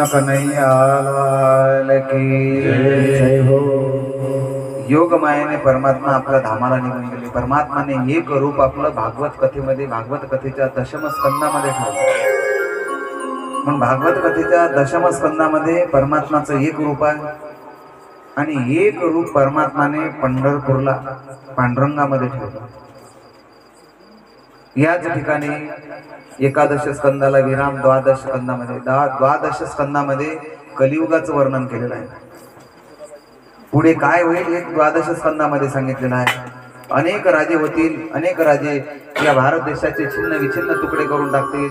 कन्हैया लाल की जय हो। योग मायेने परमात्मा आपल्या धामाला निघून गेले। परमात्माने एक रूप आपलं भागवत कथेमध्ये, भागवत कथेच्या दशम स्कंदामध्ये ठेवलं। मग भागवत कथेच्या दशम स्कंदामध्ये परमात्माचं एक रूप आहे आणि एक रूप परमात्माने पंढरपूरला पांडुरंगामध्ये ठेवलं। याच ठिकाणी एकादश स्कंदाला विराम, द्वादश स्कंदामध्ये द्वादश स्कंदामध्ये कलियुगाचं वर्णन केलेलं आहे। पुढे काय होईल हे द्वादश स्कंदामध्ये सांगितलेलं आहे। अनेक राजे होतील, अनेक राजे या भारत देशाचे छिन्न विछिन्न तुकडे करून टाकतील।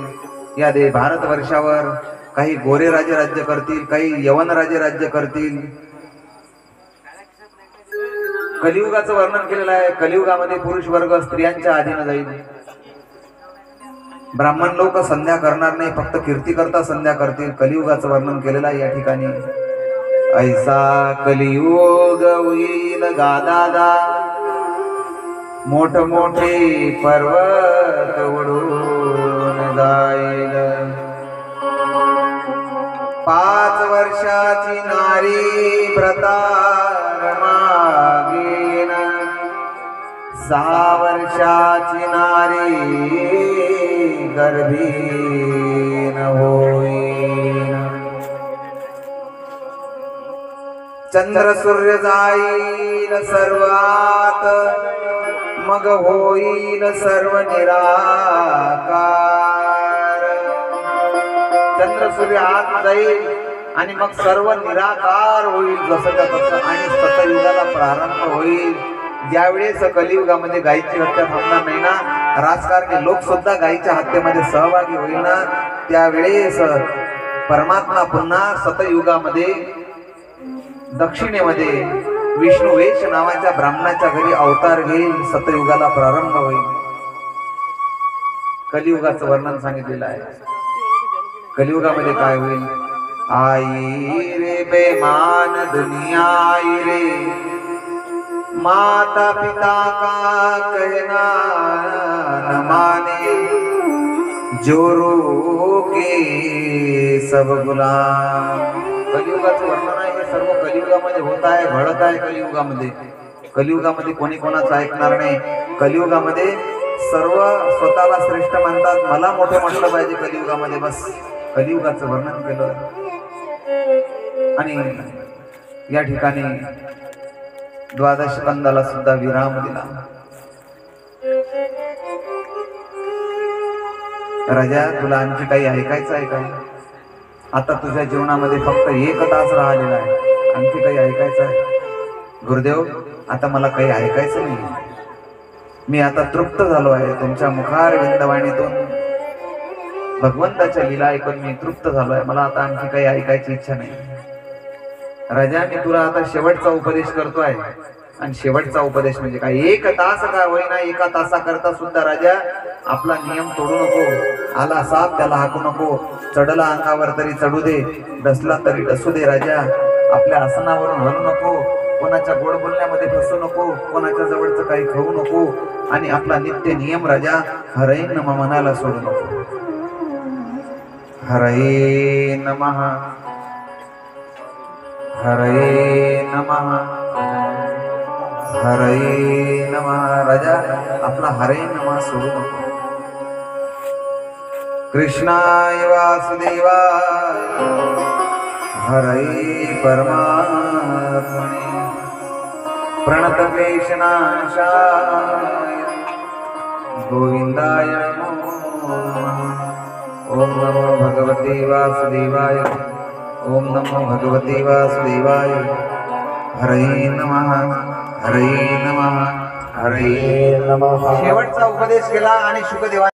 या भारतवर्षावर काही गोरे राजे राज्य करतील, काही यवन राजे राज्य करतील। कलियुगाचं वर्णन केलेलं आहे। कलियुगामध्ये पुरुष वर्ग स्त्रियांच्या अधीन जाईल। ब्राह्मण लोक संध्या करणार नाही, फक्त कीर्ती करता संध्या करतील। कलियुगाचं वर्णन केलेलं आहे या ठिकाणी। ऐसा कलियुग होईल गादादा, मोठ मोठे पर्वत उडून जाईल। 5 वर्षाची नारी व्रतार मागेन, 6 वर्षाची नारी गर्भीन होईन। चंद्र सूर्य जाईल सर्वात, मग होईल सर्व निराकार। चंद्र सूर्य आत जाईल आणि मग सर्व निराकार होईल जसंच्या तसं, आणि सतयुगाला प्रारंभ होईल। ज्यावेळेस कलियुगामध्ये गायीची हत्या थांबणार नाही ना, राजकारणी लोक सुद्धा गायीच्या हत्येमध्ये सहभागी होईल ना, त्यावेळेस परमात्मा पुन्हा सतयुगामध्ये दक्षिणेमध्ये विष्णुवेश नावाच्या ब्राह्मणाच्या घरी अवतार घेईल। सतयुगाला प्रारंभ होईल। कलियुगाचं वर्णन सांगितलेलं आहे। कलियुगामध्ये काय होईल? आई रे बेमान दुनिया आई रे, माता पिता का कहना न माने जोरो के सब गुलाम। कलियुगाचं वर्णन आहे, हे सर्व कलियुगामध्ये होत आहे, घडत आहे कलियुगामध्ये। कलियुगामध्ये कोणी कोणाचं ऐकणार नाही। कलियुगामध्ये सर्व स्वतःला श्रेष्ठ मानतात, मला मोठं म्हटलं पाहिजे कलियुगामध्ये, बस कलियुगाचं वर्णन केलं। आणि या ठिकाणी द्वादश स्कंदाला सुद्धा विराम दिला। राजा, तुला आणखी काही ऐकायचं आहे का? आता तुझ्या जीवनामध्ये फक्त 1 तास राहिलेला आहे, आणखी काही ऐकायचं आहे? गुरुदेव, आता मला काही ऐकायचं नाही, मी आता तृप्त झालो आहे। तुमच्या मुखार विंदवाणीतून भगवंताच्या लीला ऐकून मी तृप्त झालो आहे, मला आता आणखी काही ऐकायची इच्छा नाही। राजा, मी तुला आता शेवटचा उपदेश करतोय। आणि शेवटचा उपदेश म्हणजे काय? 1 तास का होईना, 1 तासाकरता सुद्धा राजा आपला नियम तोडू नको। आला साप त्याला हाकू नको, चढला अंगावर तरी चढू दे, डसला तरी डसू दे। राजा, आपल्या आसनावरून हलू नको, कोणाच्या गोड बोलण्यामध्ये फसू नको, कोणाच्या जवळचं काही खाऊ नको, आणि आपला नित्य नियम राजा हरये नमः मनाला सोडू नको। हरये नमः, हरये नमः, हरये नमः। राजा, आपला हरये नमः सोडू नको। कृष्णाय वासुदेवाय हरये परमात्मने प्रणतक्लेशनाशाय गोविंदाय नमो नमः। ओम नमो भगवते वासुदेवाय, ओम नमो भगवते वासुदेवाय। हरये नमः, हरये नमः, हरये नमः। शेवटचा उपदेश केला आणि शुकदेवा